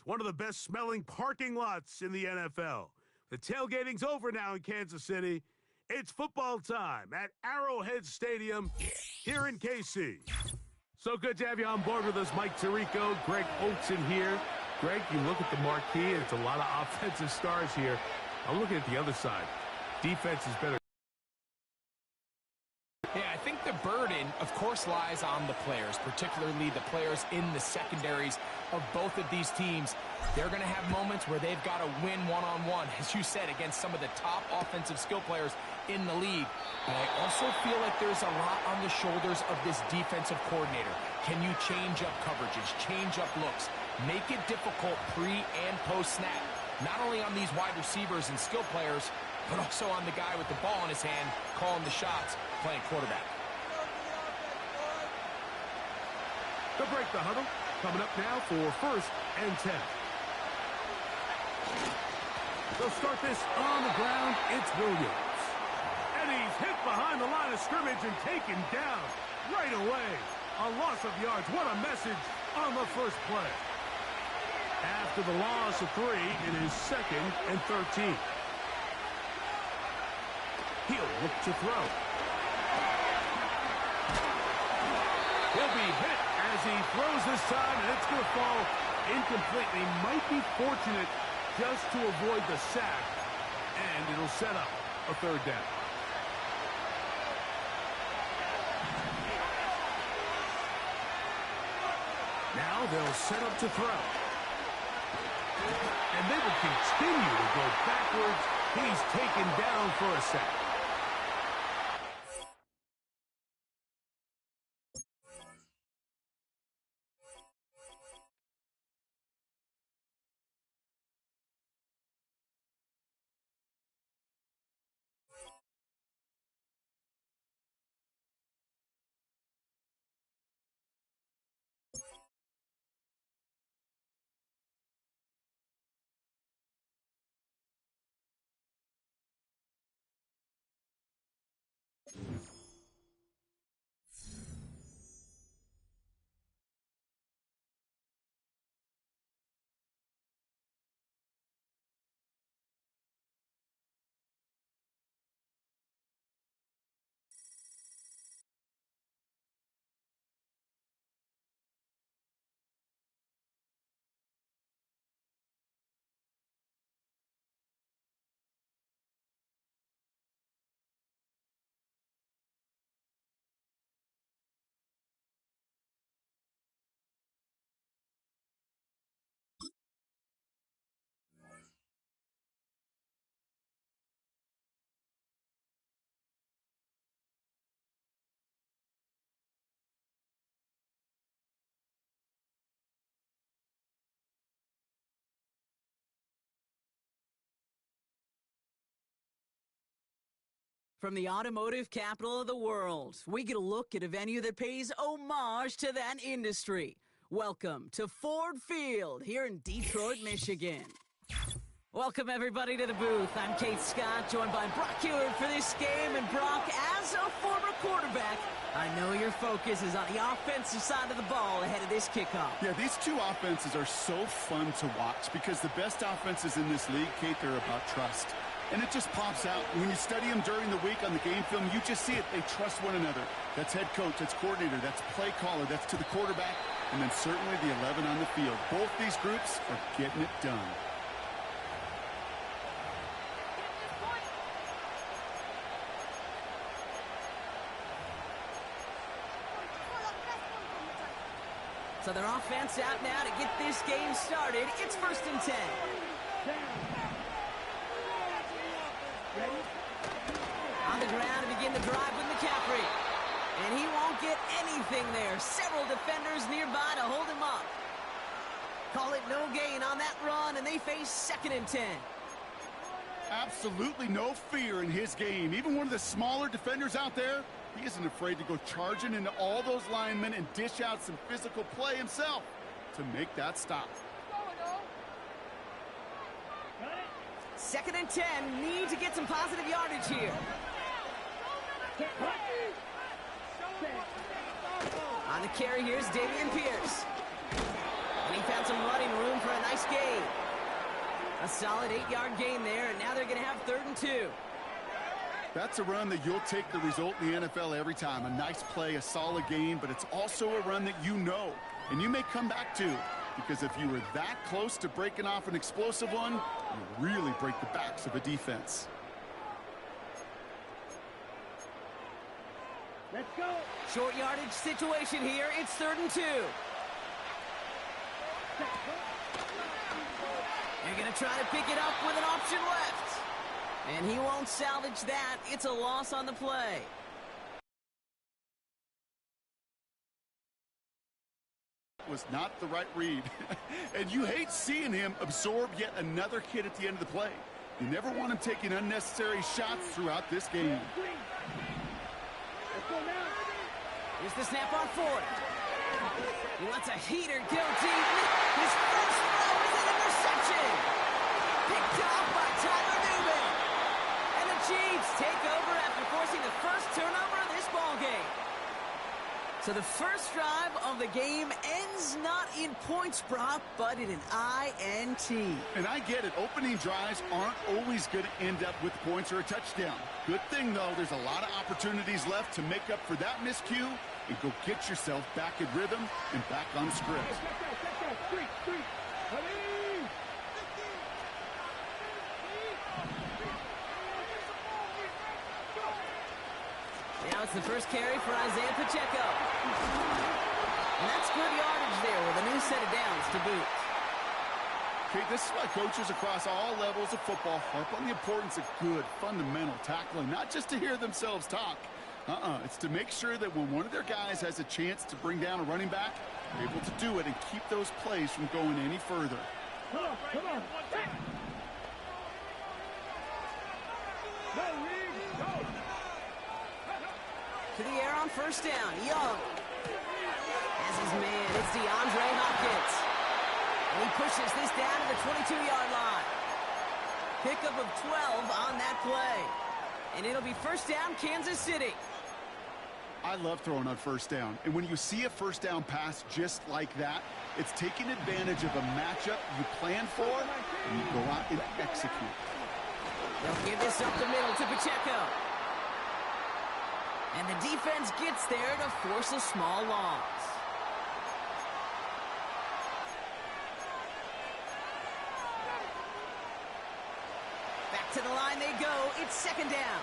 one of the best-smelling parking lots in the NFL. The tailgating's over now in Kansas City. It's football time at Arrowhead Stadium here in KC. So good to have you on board with us, Mike Tirico, Greg Olson here. Greg, you look at the marquee, and it's a lot of offensive stars here. I'm looking at the other side. Defense is better. Yeah, I think the burden, of course, lies on the players, particularly the players in the secondaries of both of these teams. They're going to have moments where they've got to win one-on-one, as you said, against some of the top offensive skill players in the league. But I also feel like there's a lot on the shoulders of this defensive coordinator. Can you change up coverages, change up looks, make it difficult pre- and post-snap, not only on these wide receivers and skill players, but also on the guy with the ball in his hand, calling the shots, playing quarterback. They'll break the huddle. Coming up now for 1st and 10. They'll start this on the ground. It's Williams. And he's hit behind the line of scrimmage and taken down right away. A loss of yards. What a message on the first play. After the loss of 3, it is 2nd and 13. He'll look to throw. He'll be hit as he throws this time, and it's going to fall incomplete. He might be fortunate just to avoid the sack, and it'll set up a 3rd down. Now they'll set up to throw. And they will continue to go backwards. He's taken down for a sack. From the automotive capital of the world, we get a look at a venue that pays homage to that industry. Welcome to Ford Field here in Detroit, Michigan. Welcome, everybody, to the booth. I'm Keith Scott, joined by Brock Huard for this game. And Brock, as a former quarterback, I know your focus is on the offensive side of the ball ahead of this kickoff. Yeah, these two offenses are so fun to watch because the best offenses in this league, Kate, they're about trust. And it just pops out. When you study them during the week on the game film, you just see it. They trust one another. That's head coach, that's coordinator, that's play caller, that's to the quarterback, and then certainly the 11 on the field. Both these groups are getting it done. So their offense out now to get this game started. It's 1st and 10. On the ground to begin the drive with McCaffrey. And he won't get anything there. Several defenders nearby to hold him up. Call it no gain on that run, and they face 2nd and 10. Absolutely no fear in his game. Even one of the smaller defenders out there, he isn't afraid to go charging into all those linemen and dish out some physical play himself to make that stop. 2nd and 10. Need to get some positive yardage here. On the carry, here's Dameon Pierce. And he found some running room for a nice gain. A solid 8-yard gain there, and now they're going to have 3rd and 2. That's a run that you'll take the result in the NFL every time. A nice play, a solid gain, but it's also a run that you know, and you may come back to, because if you were that close to breaking off an explosive one, you really break the backs of a defense. Let's go. Short yardage situation here. It's 3rd and 2. They're going to try to pick it up with an option left. And he won't salvage that. It's a loss on the play. Was not the right read. And you hate seeing him absorb yet another hit at the end of the play. You never want him taking unnecessary shots throughout this game. Here's the snap on 4th. He lets a heater go deep. His first throw is an interception. Picked off by Tyler Newman. And the Chiefs take over after forcing the first turnover of this ball game. So the first drive of the game ends not in points, Brock, but in an INT. And I get it. Opening drives aren't always going to end up with points or a touchdown. Good thing, though, there's a lot of opportunities left to make up for that miscue and go get yourself back in rhythm and back on script. Now it's the first carry for Isaiah Pacheco. And that's good yardage there with a new set of downs to boot. Okay, this is why coaches across all levels of football harp on the importance of good, fundamental tackling, not just to hear themselves talk. It's to make sure that when one of their guys has a chance to bring down a running back, they're able to do it and keep those plays from going any further. Come on. To the air on first down. Young. As his man, it's DeAndre Hopkins. And he pushes this down to the 22-yard line. Pickup of 12 on that play. And it'll be first down, Kansas City. I love throwing on first down. And when you see a first down pass just like that, it's taking advantage of a matchup you plan for, and you go out and execute. They'll give this up the middle to Pacheco. And the defense gets there to force a small loss. Back to the line they go. It's second down.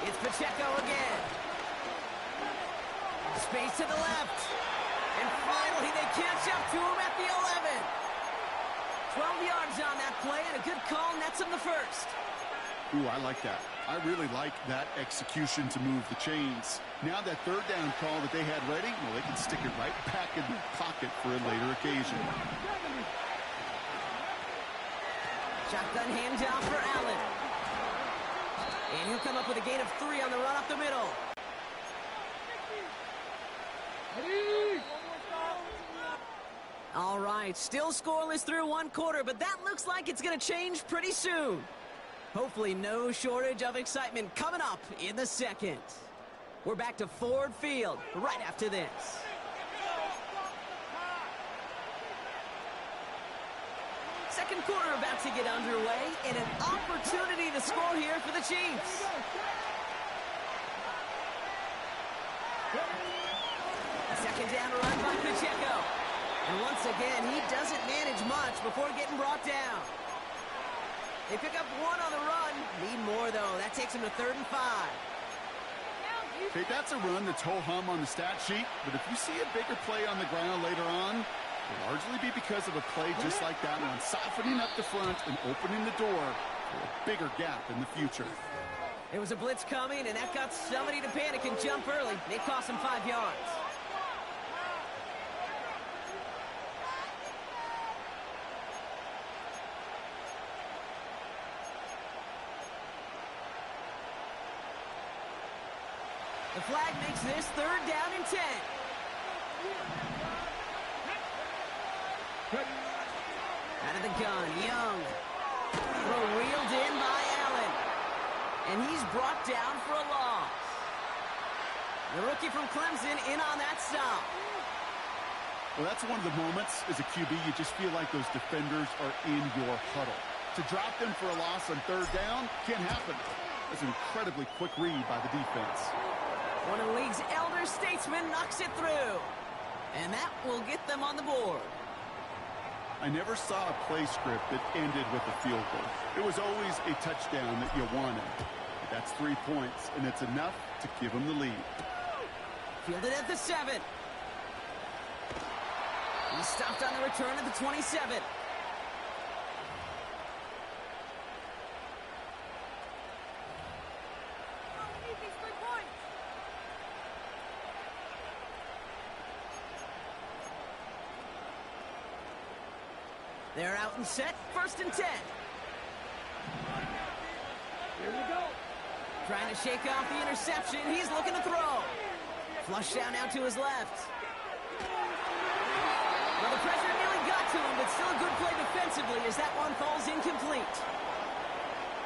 It's Pacheco again. Space to the left. And finally they catch up to him at the 11. 12 yards on that play, and a good call nets him the first. Ooh, I like that. I really like that execution to move the chains. Now that third down call that they had ready, well, they can stick it right back in their pocket for a later occasion. Shotgun handoff for Allen. And he'll come up with a gain of 3 on the run up the middle. All right, still scoreless through one quarter, but that looks like it's going to change pretty soon. Hopefully no shortage of excitement coming up in the second. We're back to Ford Field right after this. Second quarter about to get underway, and an opportunity to score here for the Chiefs. A second down run by Pacheco. And once again, he doesn't manage much before getting brought down. They pick up 1 on the run. Need more, though. That takes him to 3rd and 5. Okay, that's a run that's ho-hum on the stat sheet, but if you see a bigger play on the ground later on, it'll largely be because of a play just like that one, softening up the front and opening the door for a bigger gap in the future. There was a blitz coming, and that got somebody to panic and jump early. It cost him 5 yards. The flag makes this 3rd down and 10. Out of the gun, Young. Throw reeled in by Allen. And he's brought down for a loss. The rookie from Clemson in on that stop. Well, that's one of the moments as a QB you just feel like those defenders are in your huddle. To drop them for a loss on third down can't happen. That's an incredibly quick read by the defense. One of the league's elder statesmen knocks it through. And that will get them on the board. I never saw a play script that ended with a field goal. It was always a touchdown that you wanted. That's 3 points, and it's enough to give them the lead. Fielded at the 7. He stopped on the return at the 27. They're out and set, 1st and 10. Here we go. Trying to shake off the interception. He's looking to throw. Flush down now to his left. Well, the pressure nearly got to him, but still a good play defensively as that one falls incomplete.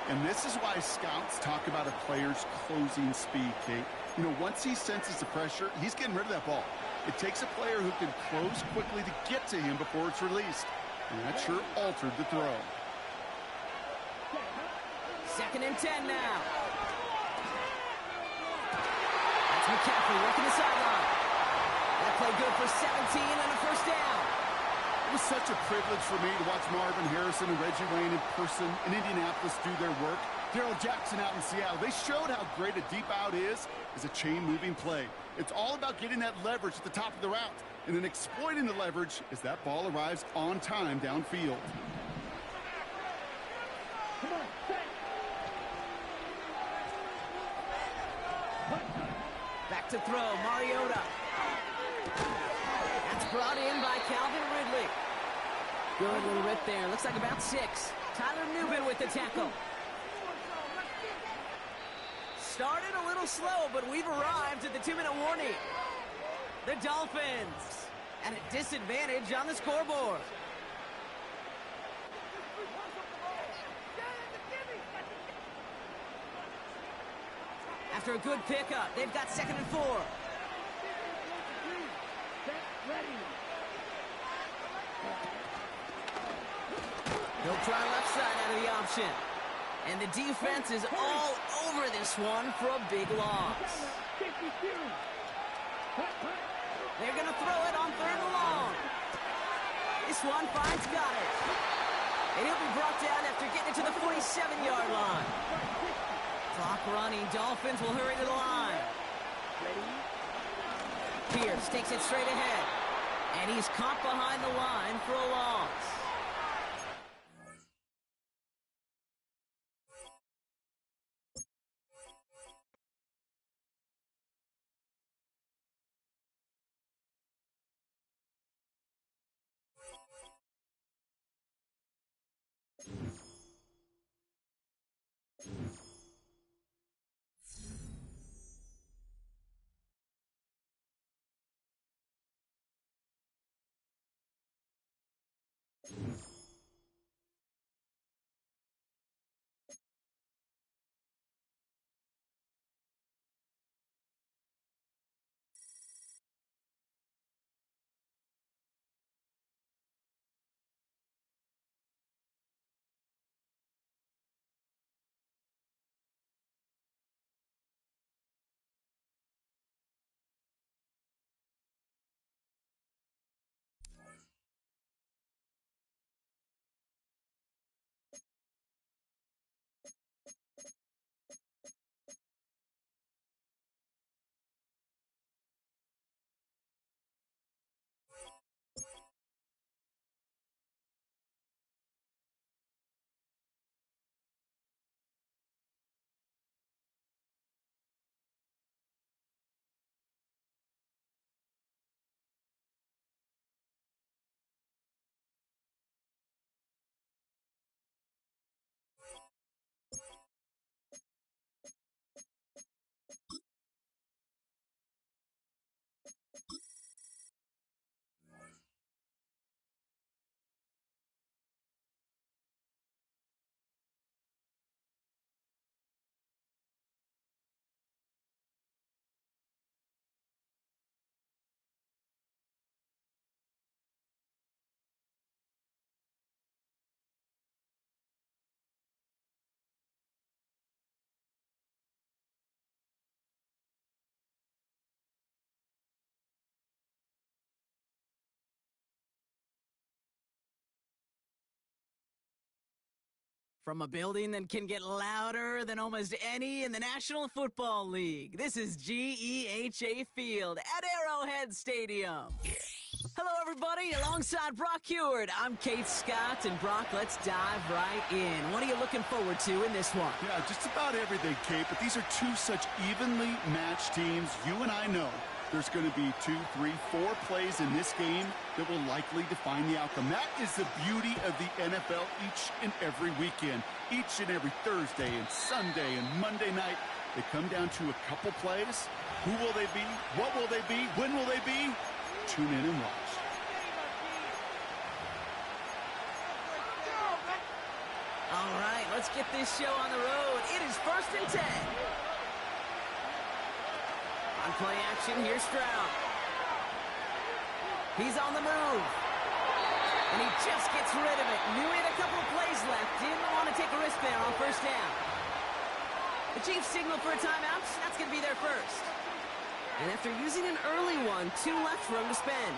And this is why scouts talk about a player's closing speed, Kate. You know, once he senses the pressure, he's getting rid of that ball. It takes a player who can close quickly to get to him before it's released. And that sure altered the throw. 2nd and 10 now. That's McCaffrey working the sideline. That play good for 17 and a 1st down. It was such a privilege for me to watch Marvin Harrison and Reggie Wayne in person in Indianapolis do their work. Darrell Jackson out in Seattle. They showed how great a deep out is as a chain-moving play. It's all about getting that leverage at the top of the route and then exploiting the leverage as that ball arrives on time downfield. Back to throw, Mariota. That's brought in by Calvin Ridley. Good little rip there. Looks like about 6. Tyler Nubin with the tackle. Started a little slow, but we've arrived at the 2-minute warning. The Dolphins at a disadvantage on the scoreboard. After a good pickup, they've got 2nd and 4. He'll try left side out of the option. And the defense is all over this one for a big loss. They're going to throw it on 3rd and long. This one finds Goddard. And he'll be brought down after getting it to the 47-yard line. Clock running. Dolphins will hurry to the line. Pierce takes it straight ahead. And he's caught behind the line for a loss. From a building that can get louder than almost any in the National Football League, this is GEHA Field at Arrowhead Stadium. Hello, everybody. Alongside Brock Huard, I'm Kate Scott. And Brock, let's dive right in. What are you looking forward to in this one? Yeah, just about everything, Kate, but these are two such evenly matched teams. You and I know there's going to be 2, 3, 4 plays in this game that will likely define the outcome. That is the beauty of the NFL each and every weekend. Each and every Thursday and Sunday and Monday night, they come down to a couple plays. Who will they be? What will they be? When will they be? Tune in and watch. All right, let's get this show on the road. It is 1st and 10. On play action, here's Stroud. He's on the move. And he just gets rid of it. Knew he had a couple of plays left. Didn't want to take a risk there on 1st down. The Chiefs signal for a timeout. That's going to be their first. And after using an early one, 2 left for him to spend.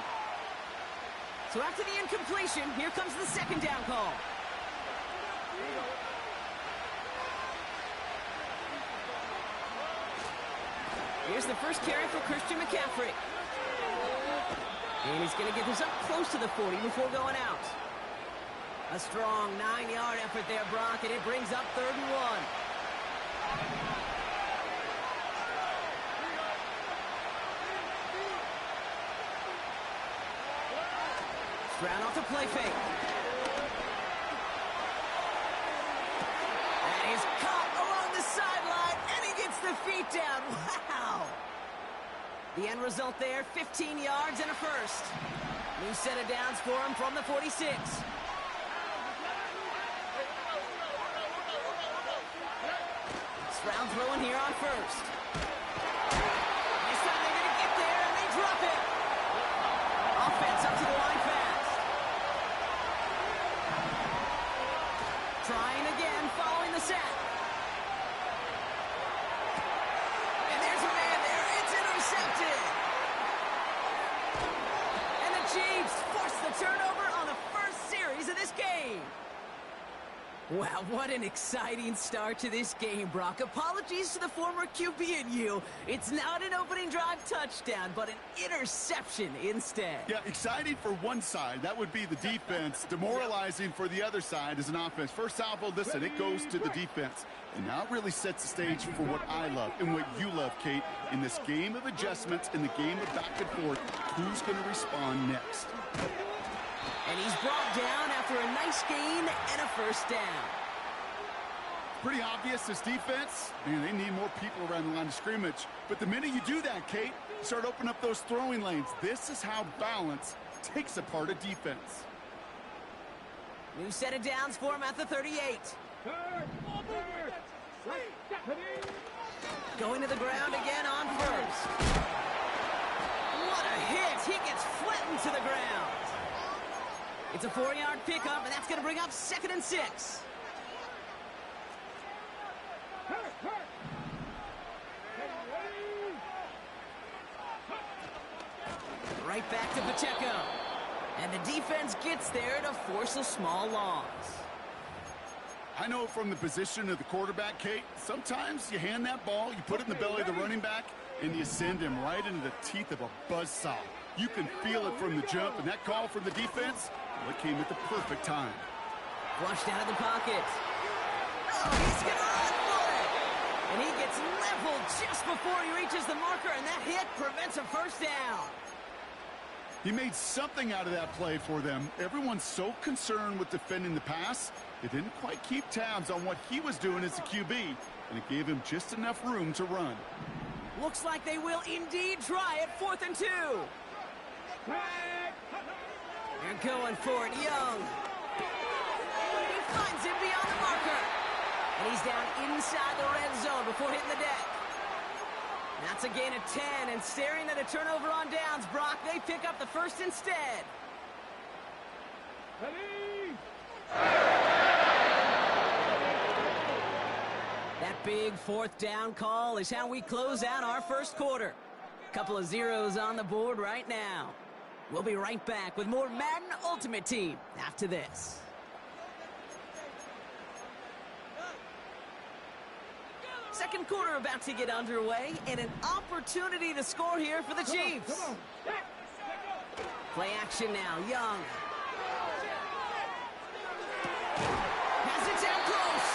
So after the incompletion, here comes the 2nd down call. Here's the first carry for Christian McCaffrey. And he's going to get this up close to the 40 before going out. A strong 9-yard effort there, Brock, and it brings up 3rd and 1. Stroud off the play fake. And he's caught along the sideline, and he gets the feet down. Wow! The end result there, 15 yards and a first. New set of downs for him from the 46. Stroud throwing here on 1st. This time they're going to get there, and they drop it. Offense up to the line fast. Trying again, following the sack. And there's a man there. It's intercepted. And the Chiefs force the turnover on the first series of this game. Wow, what an exciting start to this game, Brock. Apologies to the former QB and you. It's not an opening drive touchdown, but an interception instead. Yeah, exciting for one side. That would be the defense. Demoralizing for the other side as an offense. First salvo, listen, it goes to the defense. And now it really sets the stage for what I love and what you love, Kate. In this game of adjustments, in the game of back and forth, who's going to respond next? And he's brought down after a nice gain and a first down. Pretty obvious, this defense, man, they need more people around the line of scrimmage. But the minute you do that, Kate, you start opening up those throwing lanes. This is how balance takes apart a defense. New set of downs for him at the 38. Going to the ground again on 1st. What a hit! He gets flattened to the ground. It's a 4-yard pickup, and that's going to bring up 2nd and 6. Right back to Pacheco. And the defense gets there to force a small loss. I know from the position of the quarterback, Kate, sometimes you hand that ball, you put it in the belly of the running back, and you send him right into the teeth of a buzzsaw. You can feel it from the jump, and that call from the defense, well, it came at the perfect time. Flushed out of the pocket. Oh, he's going to run for it! And he gets leveled just before he reaches the marker, and that hit prevents a first down. He made something out of that play for them. Everyone's so concerned with defending the pass, they didn't quite keep tabs on what he was doing as a QB, and it gave him just enough room to run. Looks like they will indeed try it, 4th and 2. They're going for it, Young. He finds him beyond the marker. And he's down inside the red zone before hitting the deck. That's a gain of 10, and staring at a turnover on downs, Brock, they pick up the first instead. That big 4th down call is how we close out our first quarter. Couple of zeros on the board right now. We'll be right back with more Madden Ultimate Team after this. Second quarter about to get underway, and an opportunity to score here for the Chiefs. Play action now, Young. Has it down close.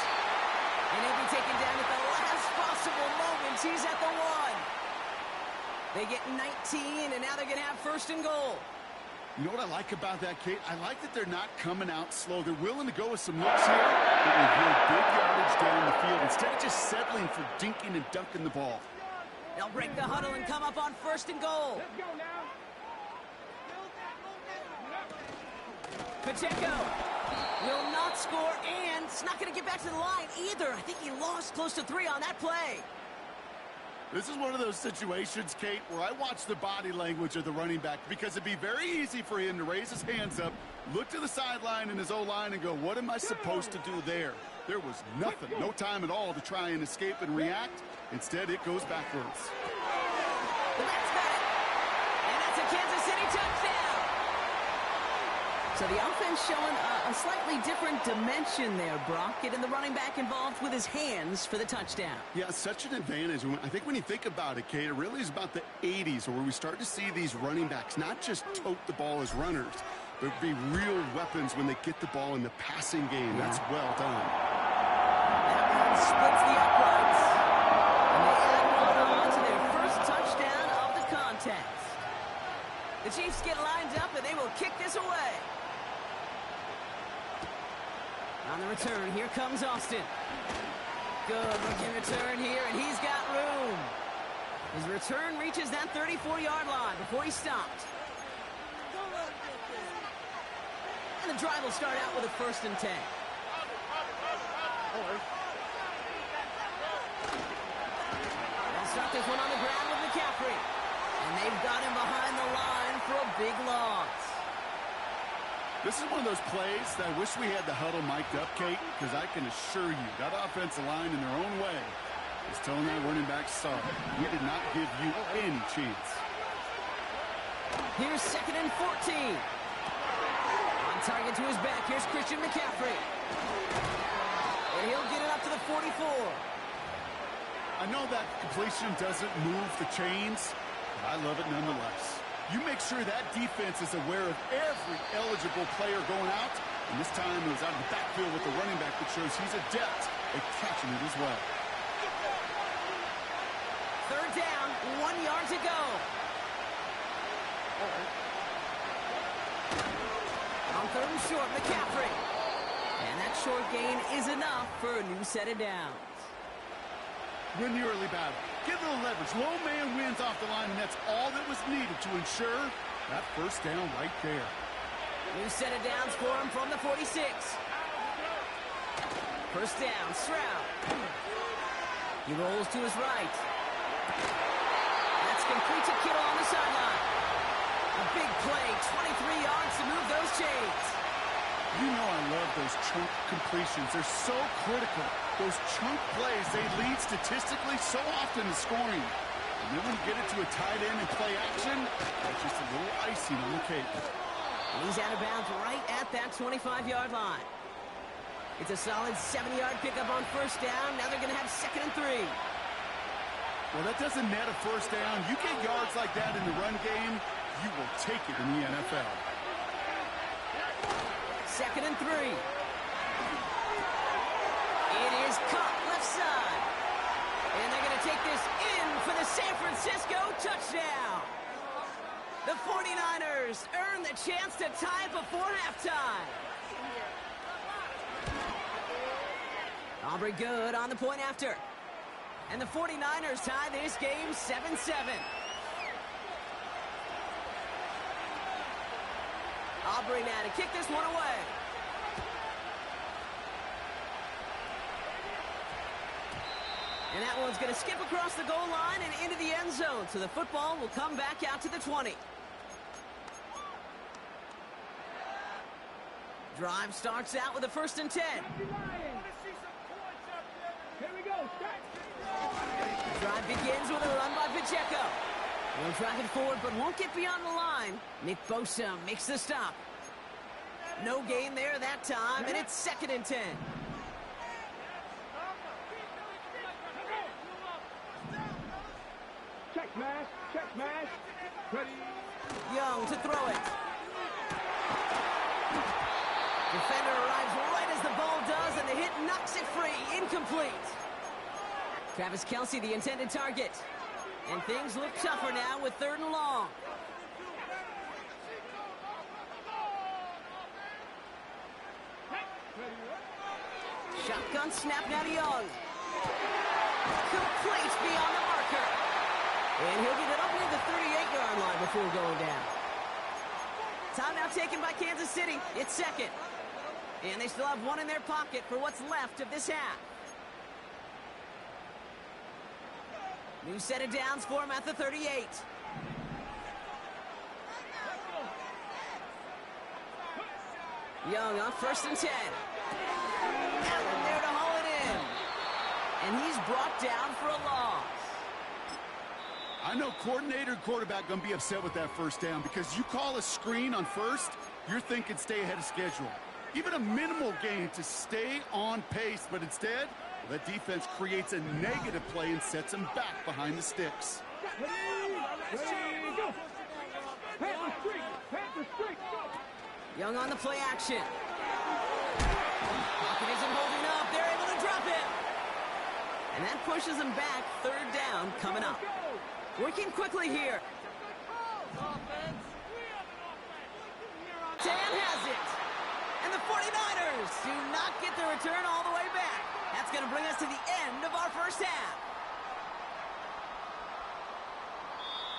And he'll be taken down at the last possible moment. He's at the 1. They get 19, and now they're going to have first and goal. You know what I like about that, Kate? I like that they're not coming out slow. They're willing to go with some looks here, but with real big yardage down the field instead of just settling for dinking and dunking the ball. They'll break the huddle and come up on first and goal. Let's go now. Pacheco will not score, and it's not going to get back to the line either. I think he lost close to 3 on that play. This is one of those situations, Kate, where I watch the body language of the running back because it'd be very easy for him to raise his hands up, look to the sideline in his O-line and go, what am I supposed to do there? There was nothing, no time at all to try and escape and react. Instead, it goes backwards. That's got it. And that's a Kansas City touchdown. So the offense showing a slightly different dimension there, Brock. Getting the running back involved with his hands for the touchdown. Yeah, such an advantage. I think when you think about it, Kate, it really is about the 80s where we start to see these running backs not just tote the ball as runners, but be real weapons when they get the ball in the passing game. That's well done. That one splits the uprights. And they add one on to their first touchdown of the contest. The Chiefs get lined up, and they will kick this away. On the return, here comes Austin. Good looking return here, and he's got room. His return reaches that 34-yard line before he stopped. And the drive will start out with a 1st and 10. They'll start this one on the ground with McCaffrey. And they've got him behind the line for a big loss. This is one of those plays that I wish we had the huddle mic'd up, Kate, because I can assure you that offensive line in their own way is telling that running back, sorry, we did not give you any chance. Here's 2nd and 14. On target to his back, here's Christian McCaffrey. And he'll get it up to the 44. I know that completion doesn't move the chains, but I love it nonetheless. You make sure that defense is aware of every eligible player going out. And this time it was out of the backfield with the running back that shows he's adept at catching it as well. 3rd down, 1 yard to go. On 3rd and short, McCaffrey. And that short gain is enough for a new set of downs. Win the early battle. Get a little leverage. Low man wins off the line, and that's all that was needed to ensure that 1st down right there. New set of downs for him from the 46. 1st down, Stroud. He rolls to his right. That's complete to Kittle on the sideline. A big play, 23 yards to move those chains. You know I love those chunk completions. They're so critical. Those chunk plays, they lead statistically so often to scoring. And then when you get it to a tight end and play action, that's just a little icing on the cake. And he's out of bounds right at that 25-yard line. It's a solid 7-yard pickup on 1st down. Now they're going to have 2nd and 3. Well, that doesn't net a 1st down. You get yards like that in the run game, you will take it in the NFL. 2nd and 3. It is caught left side. And they're going to take this in for the San Francisco touchdown. The 49ers earn the chance to tie before halftime. Aubrey good on the point after. And the 49ers tie this game 7-7. Aubrey now to kick this one away. And that one's going to skip across the goal line and into the end zone. So the football will come back out to the 20. Drive starts out with a 1st and 10. Here we go. Drive begins with a run by Pacheco. He'll drive it forward, but won't get beyond the line. Nick Bosa makes the stop. No gain there that time, and it's 2nd and 10. Young to throw it. Defender arrives right as the ball does, and the hit knocks it free. Incomplete. Travis Kelce, the intended target. And things look tougher now with 3rd and long. Shotgun snap now to Young. Complete beyond the marker. And he'll get it up near the 38-yard line before going down. Timeout taken by Kansas City. It's 2nd. And they still have 1 in their pocket for what's left of this half. New set of downs for him at the 38. Young on 1st and 10. Allen there to haul it in. And he's brought down for a loss. I know coordinator and quarterback going to be upset with that 1st down because you call a screen on 1st, you're thinking stay ahead of schedule. Even a minimal gain to stay on pace, but instead, that defense creates a negative play and sets them back behind the sticks. Young on the play action. Pocket isn't holding up. They're able to drop it. And that pushes them back. 3rd down coming up. Working quickly here. Dan has it. And the 49ers do not get the return all the way back. That's going to bring us to the end of our 1st half.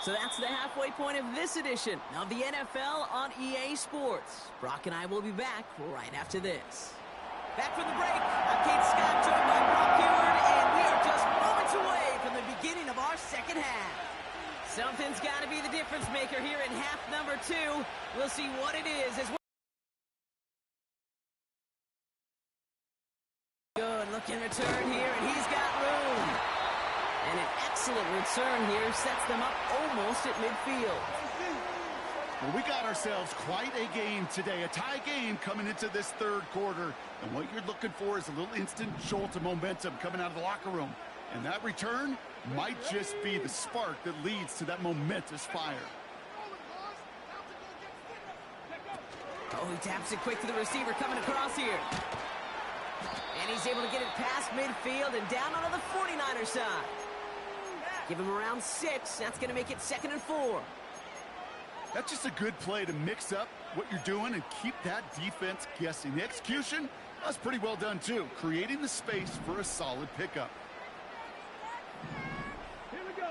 So that's the halfway point of this edition of the NFL on EA Sports. Brock and I will be back right after this. Back from the break, I'm Kate Scott, joined by Brock Huard, and we are just moments away from the beginning of our 2nd half. Something's got to be the difference maker here in half number 2. We'll see what it is as well. Good looking return here, and he's got room. And an excellent return here sets them up almost at midfield. Well, we got ourselves quite a game today, a tie game coming into this 3rd quarter. And what you're looking for is a little instant jolt of momentum coming out of the locker room. And that return might just be the spark that leads to that momentous fire. Oh, he taps it quick to the receiver coming across here. And he's able to get it past midfield and down onto the 49er side. Give him around 6. That's going to make it 2nd and 4. That's just a good play to mix up what you're doing and keep that defense guessing. The execution, that's pretty well done too, creating the space for a solid pickup. Here we go.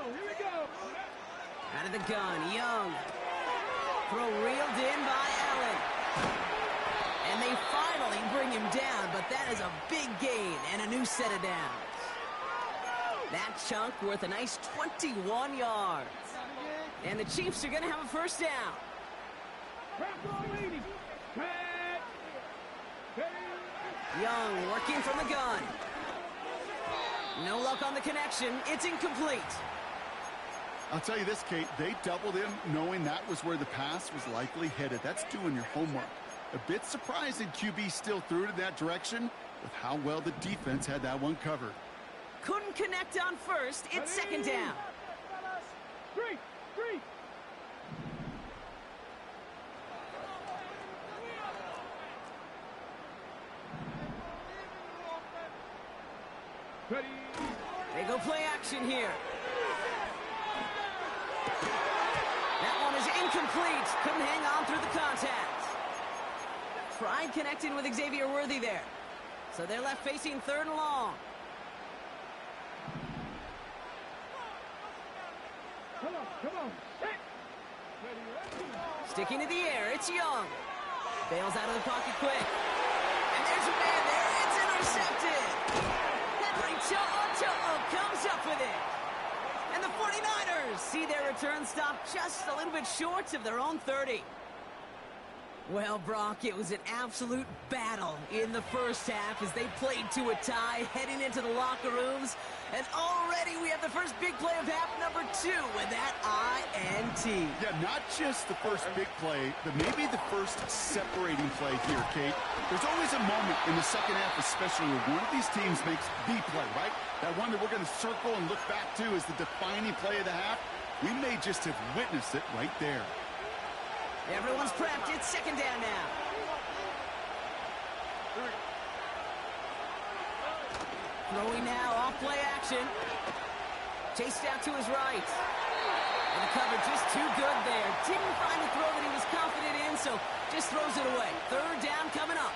Out of the gun, Young. Throw reeled in by Allen. And they finally bring him down, but that is a big gain and a new set of downs. That chunk worth a nice 21 yards. And the Chiefs are going to have a 1st down. Young working from the gun. No luck on the connection. It's incomplete. I'll tell you this, Kate, they doubled him knowing that was where the pass was likely headed. That's doing your homework. A bit surprising QB still threw it in that direction with how well the defense had that one covered. Couldn't connect on 1st. It's 2nd down. 3. They go play action here. That one is incomplete. Couldn't hang on through the contact. Tried connecting with Xavier Worthy there. So they're left facing 3rd and long. Come on. Sticking to the air, it's Young. Bails out of the pocket quick. And there's a man there. It's intercepted. Henry To'o comes up with it. And the 49ers see their return stop just a little bit short of their own 30. Well, Brock, it was an absolute battle in the 1st half as they played to a tie heading into the locker rooms. And already we have the first big play of half number 2 with that INT. guaranteed. Yeah, not just the first big play, but maybe the first separating play here, Kate. There's always a moment in the second half, especially when one of these teams makes the play, right? That one that we're going to circle and look back to as the defining play of the half. We may just have witnessed it right there. Everyone's prepped. It's second down now. Throwing now, off play action. Chased out to his right. And the cover just too good there. Didn't find a throw that he was confident in, so just throws it away. Third down coming up.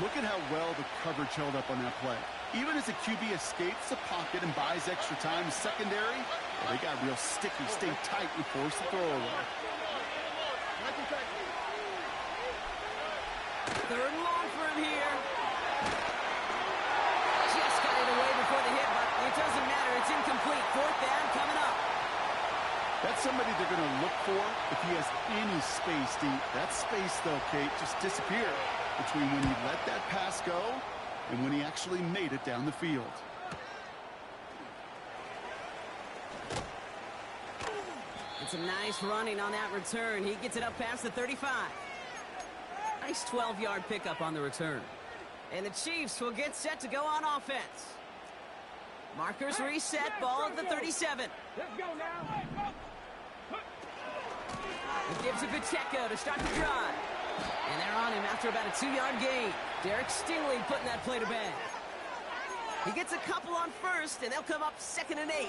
Look at how well the coverage held up on that play. Even as the QB escapes the pocket and buys extra time, the secondary, well, they got real sticky, stay tight, and force the throw away. Third and long for him here. Just got it away before the hit, but it doesn't matter. It's incomplete. Fourth down coming up. That's somebody they're going to look for if he has any space deep. That space, though, Kate, just disappeared between when he let that pass go and when he actually made it down the field. It's a nice running on that return. He gets it up past the 35. Nice 12-yard pickup on the return. And the Chiefs will get set to go on offense. Markers reset, ball at the 37. Let's go now. It gives it Pacheco to start the drive. And they're on him after about a 2-yard gain. Derek Stingley putting that play to bed. He gets a couple on first, and they'll come up 2nd and 8.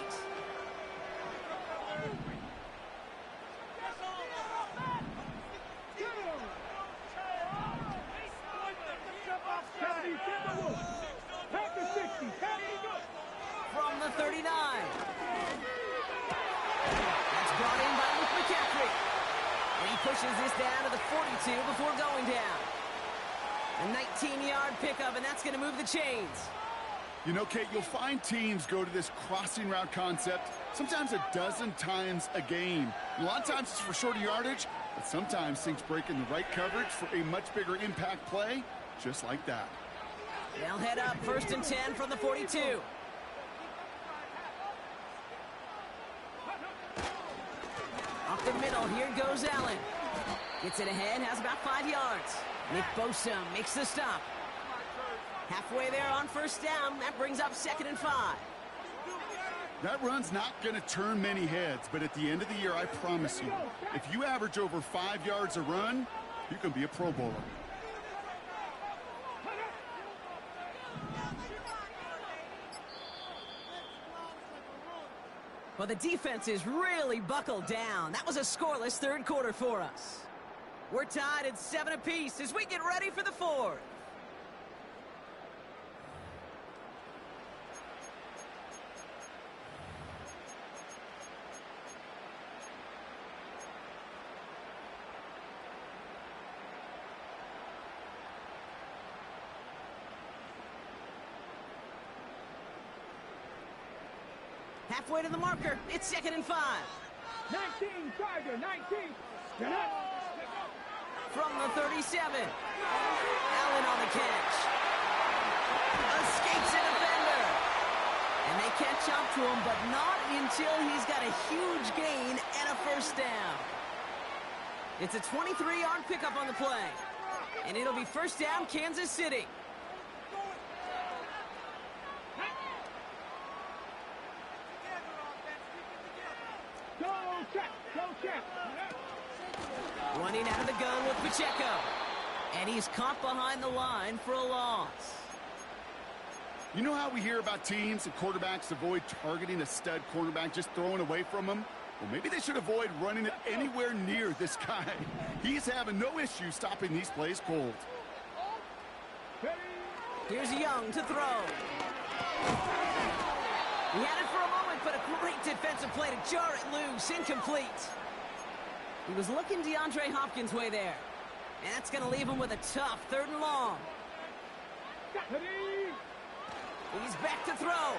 From the 39. That's brought in by Luke McCaffrey. And he pushes this down to the 42 before going down. A 19-yard pickup, and that's going to move the chains. You know, Kate, you'll find teams go to this crossing route concept sometimes a dozen times a game. And a lot of times it's for shorter yardage, but sometimes things break in the right coverage for a much bigger impact play, just like that. They'll head up 1st and 10 from the 42. Up the middle, here goes Allen. Gets it ahead, has about 5 yards. Nick Bosa makes the stop. Halfway there on 1st down, that brings up 2nd and 5. That run's not going to turn many heads, but at the end of the year, I promise you, if you average over 5 yards a run, you can be a Pro Bowler. Well, the defense is really buckled down. That was a scoreless third quarter for us. We're tied at 7 apiece as we get ready for the fourth. Halfway to the marker, it's 2nd and 5. 19, Tiger, 19. Get up. From the 37. Allen on the catch. Escapes a defender. And they catch up to him, but not until he's got a huge gain and a 1st down. It's a 23-yard pickup on the play. And it'll be 1st down, Kansas City. Go check. Running out of the gun with Pacheco. And he's caught behind the line for a loss. You know how we hear about teams and quarterbacks avoid targeting a stud cornerback, just throwing away from him? Well, maybe they should avoid running it anywhere near this guy. He's having no issue stopping these plays cold. Here's Young to throw. He had it for a moment, but a great defensive play to jar it loose. Incomplete. He was looking DeAndre Hopkins' way there. And that's going to leave him with a tough 3rd and long. He's back to throw.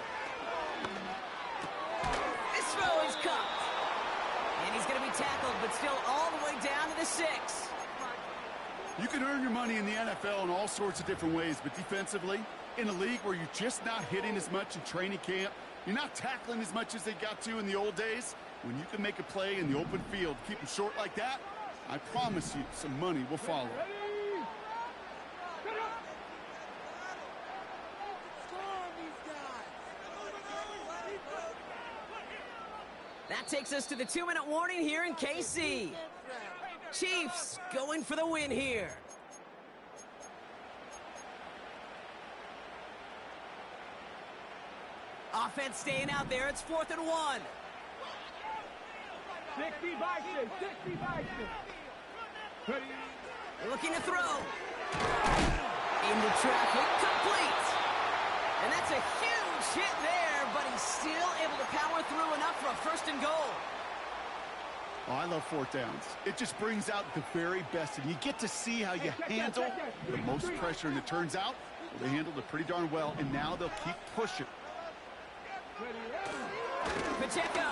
This throw is caught. And he's going to be tackled, but still all the way down to the 6. You can earn your money in the NFL in all sorts of different ways, but defensively, in a league where you're just not hitting as much in training camp, You're not tackling as much as they got to in the old days. When you can make a play in the open field, keep them short like that, I promise you some money will follow. That takes us to the 2-minute warning here in KC. Chiefs going for the win here. Offense staying out there. It's 4th and 1. 60 Bison, 60 Bison. Looking to throw. Into traffic, complete. And that's a huge hit there, but he's still able to power through enough for a 1st and goal. Oh, I love 4th downs. It just brings out the very best, and you get to see how you handle the most pressure, and it turns out they handled it pretty darn well, and now they'll keep pushing. Pacheco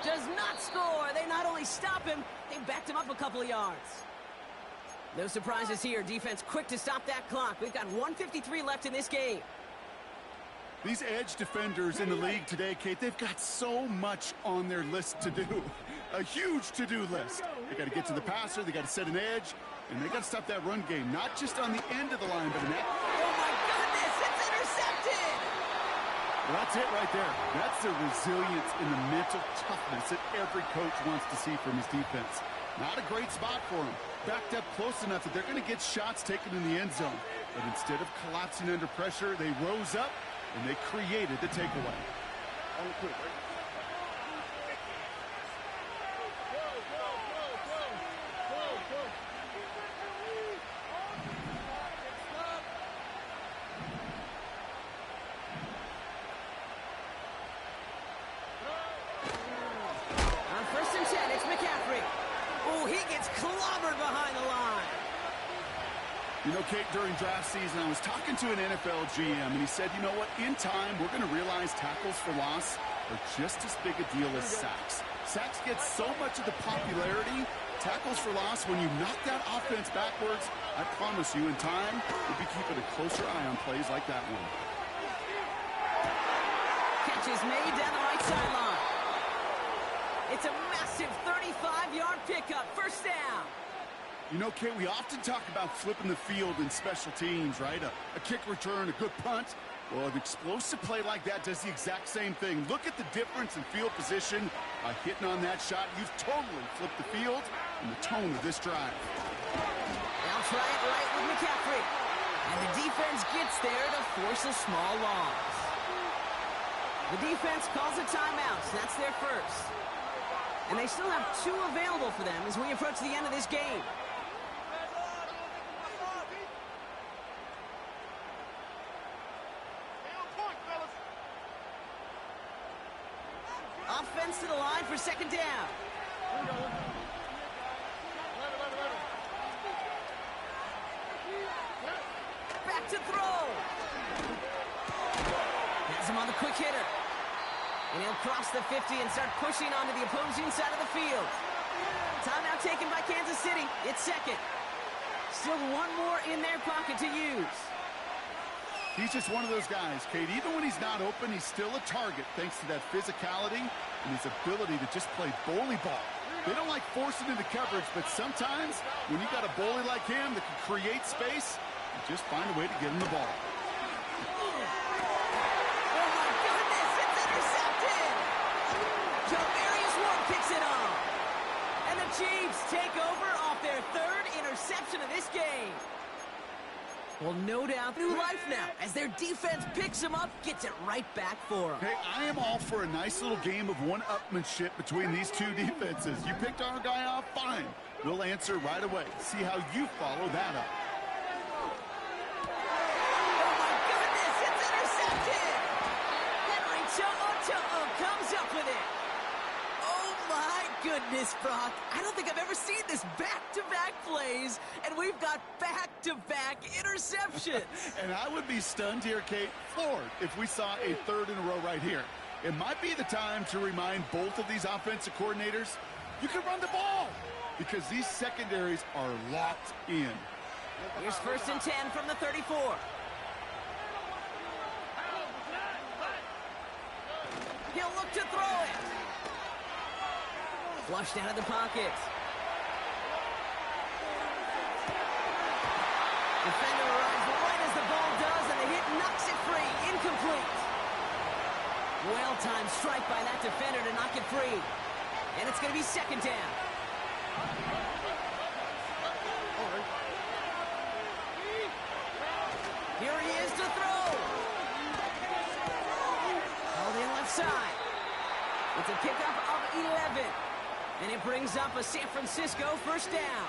does not score. They not only stop him, they backed him up a couple of yards. No surprises here. Defense quick to stop that clock. We've got 1:53 left in this game. These edge defenders in the league today, Kate, they've got so much on their list to do. A huge to-do list. They got to get to the passer, they got to set an edge, and they got to stop that run game, not just on the end of the line, but in that. Oh, my goodness, it's intercepted! Well, that's it right there. That's the resilience and the mental toughness that every coach wants to see from his defense. Not a great spot for him. Backed up close enough that they're going to get shots taken in the end zone. But instead of collapsing under pressure, they rose up and they created the takeaway. On 1st and 10, it's McCaffrey. Oh, he gets clobbered behind the line. You know, Kate, during draft season, I was talking to an NFL GM, and he said, you know what, in time, we're going to realize tackles for loss are just as big a deal as sacks. Sacks get so much of the popularity. Tackles for loss, when you knock that offense backwards, I promise you, in time, we'll be keeping a closer eye on plays like that one. Catch is made down the right sideline. It's a massive 35-yard pickup. 1st down. You know, Kate, we often talk about flipping the field in special teams, right? A kick return, a good punt. Well, an explosive play like that does the exact same thing. Look at the difference in field position. By hitting on that shot, you've totally flipped the field and the tone of this drive. They'll try it right with McCaffrey. And the defense gets there to force a small loss. The defense calls a timeout, so that's their first. And they still have 2 available for them as we approach the end of this game. Offense to the line for 2nd down. Back to throw. Has him on the quick hitter. And he'll cross the 50 and start pushing onto the opposing side of the field. Timeout taken by Kansas City. It's 2nd. Still 1 more in their pocket to use. He's just one of those guys, Kate. Even when he's not open, he's still a target thanks to that physicality and his ability to just play bully ball. They don't like forcing into coverage, but sometimes when you got a bully like him that can create space, you just find a way to get him the ball. Chiefs take over off their 3rd interception of this game. Well, no doubt, new life now as their defense picks them up, gets it right back for them. Hey, I am all for a nice little game of one-upmanship between these 2 defenses. You picked our guy off, fine. We'll answer right away. See how you follow that up. Oh, my goodness, it's intercepted. Henry To'o comes up with it. My goodness, Brock. I don't think I've ever seen this back-to-back plays, and we've got back-to-back interceptions. And I would be stunned here, Kate, floored, if we saw a 3rd in a row right here. It might be the time to remind both of these offensive coordinators, you can run the ball, because these secondaries are locked in. Here's 1st and 10 from the 34. He'll look to throw it. Flushed out of the pocket. Defender arrives right as the ball does, and the hit knocks it free. Incomplete. Well-timed strike by that defender to knock it free. And it's going to be second down. Here he is to throw. Held in left side. It's a pickup of 11. And it brings up a San Francisco first down.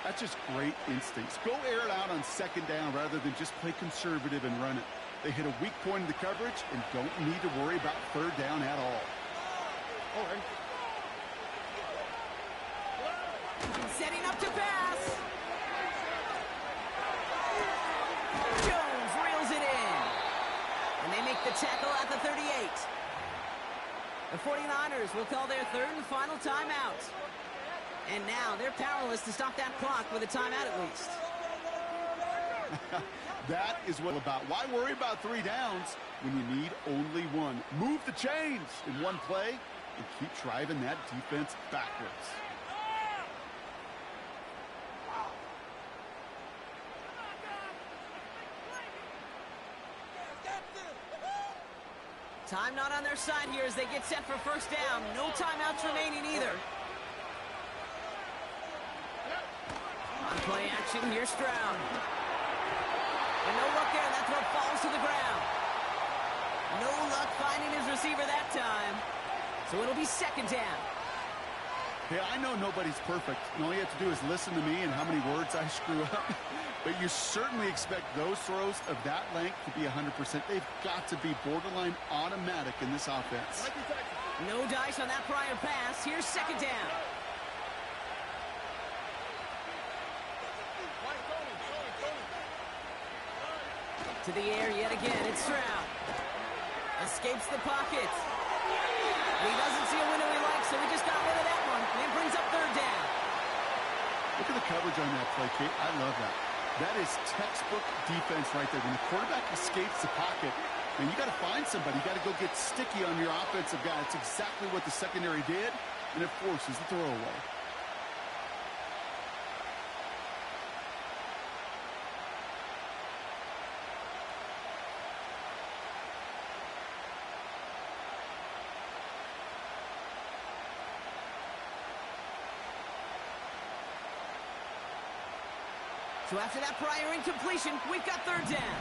That's just great instincts. Go air it out on second down rather than just play conservative and run it. They hit a weak point in the coverage and don't need to worry about third down at all. Setting up to pass. Jones reels it in. And they make the tackle at the 38. The 49ers will call their third and final timeout. And now they're powerless to stop that clock with a timeout at least. That is what about. Why worry about 3 downs when you need only one? Move the chains in one play and keep driving that defense backwards. Time not on their side here as they get set for first down. No timeouts remaining either. On play action, here's Stroud. And no luck there, that throw falls to the ground. No luck finding his receiver that time. So it'll be second down. Hey, I know nobody's perfect. And all you have to do is listen to me and how many words I screw up. But you certainly expect those throws of that length to be 100%. They've got to be borderline automatic in this offense. No dice on that prior pass. Here's second down. To the air yet again. It's Stroud. Escapes the pocket. He doesn't see a window he likes, so he just got rid of that one. And it brings up third down. Look at the coverage on that play, Kate. I love that. That is textbook defense right there. When the quarterback escapes the pocket, man, you got to find somebody. You got to go get sticky on your offensive guy. It's exactly what the secondary did, and it forces the throwaway. So after that prior incompletion, we've got third down.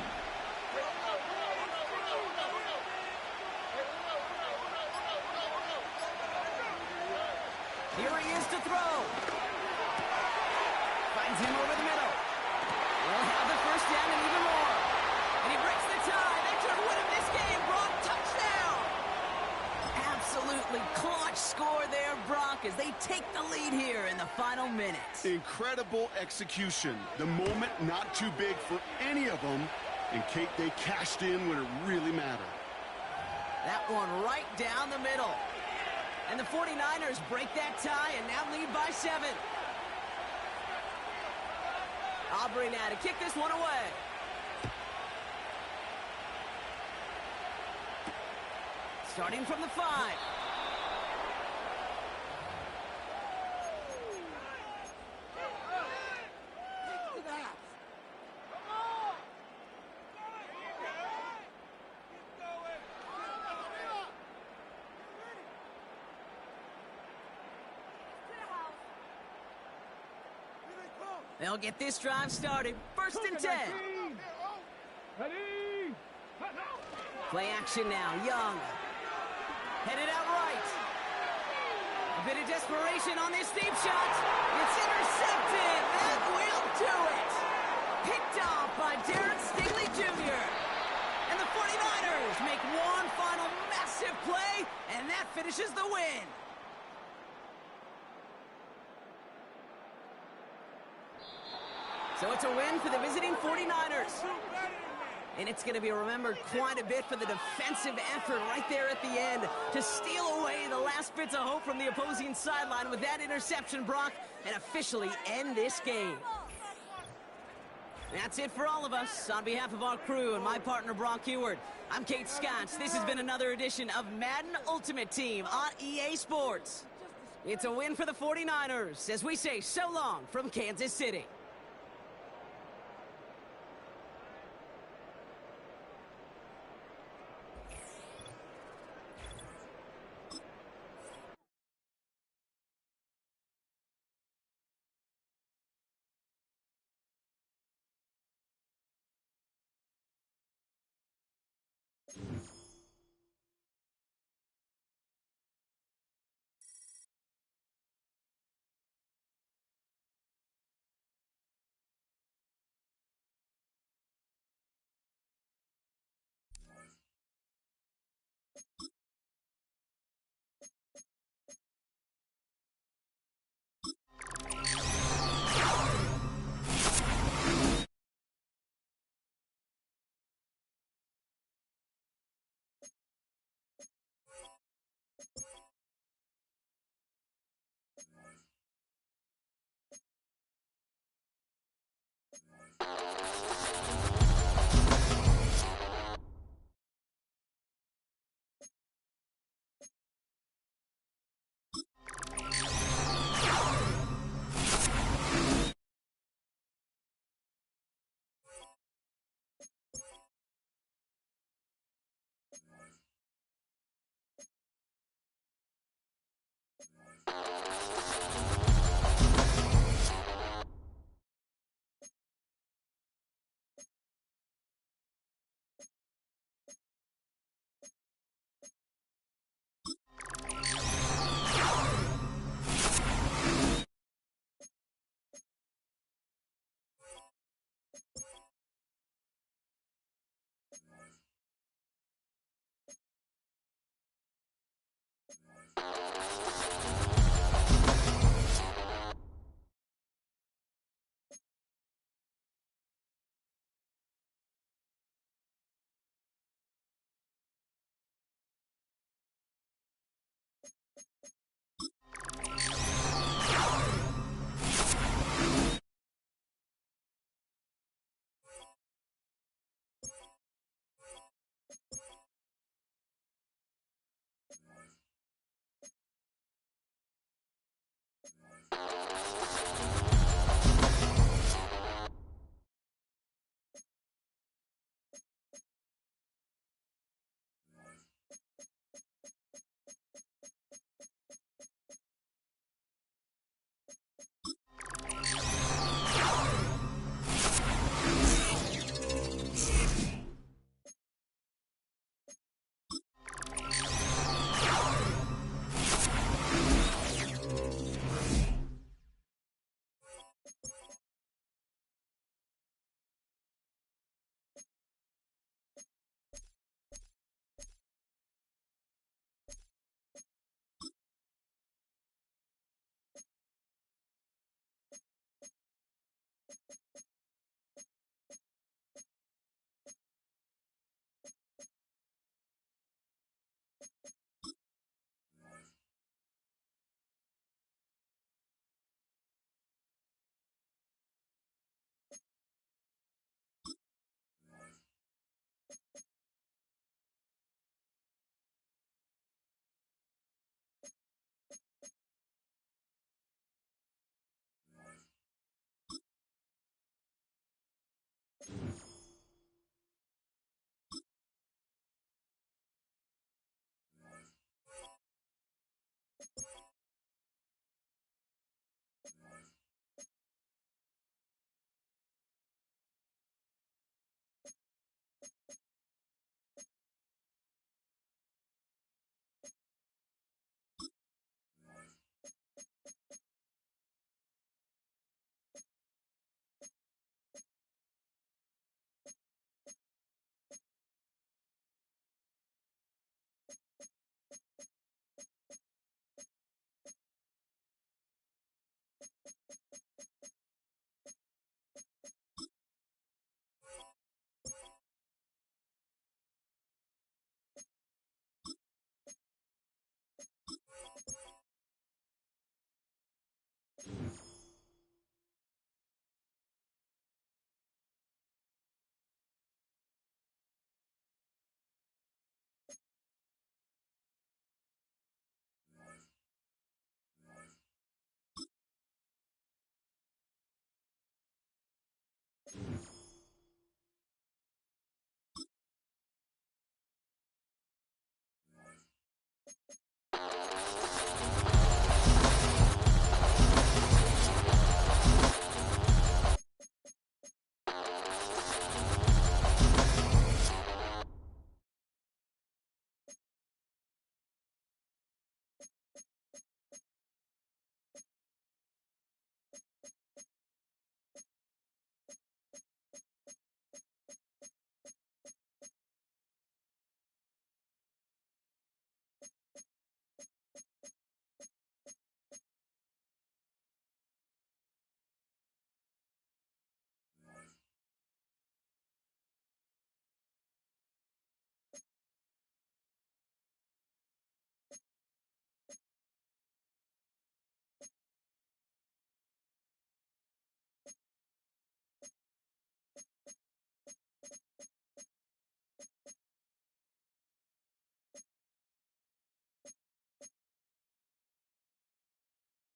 Here he is to throw. Finds him over the middle. We'll have the first down and even more. And he breaks the tie. That could win him this game. Brock, touchdown. Absolutely clutch score there, Brock, as they take the lead here in the final minutes. Incredible execution. The moment not too big for any of them. And, Kate, they cashed in when it really mattered. That one right down the middle. And the 49ers break that tie and now lead by 7. Aubrey now to kick this one away. Starting from the 5. They'll get this drive started. First and 10. Play action now. Young. Headed out right. A bit of desperation on this deep shot. It's intercepted. That will do it. Picked off by Darren Stingley Jr. And the 49ers make one final massive play, and that finishes the win. So it's a win for the visiting 49ers. And it's going to be remembered quite a bit for the defensive effort right there at the end to steal away the last bits of hope from the opposing sideline with that interception, Brock, and officially end this game. That's it for all of us. On behalf of our crew and my partner, Brock Heward, I'm Kate Scotts. This has been another edition of Madden Ultimate Team on EA Sports. It's a win for the 49ers as we say so long from Kansas City.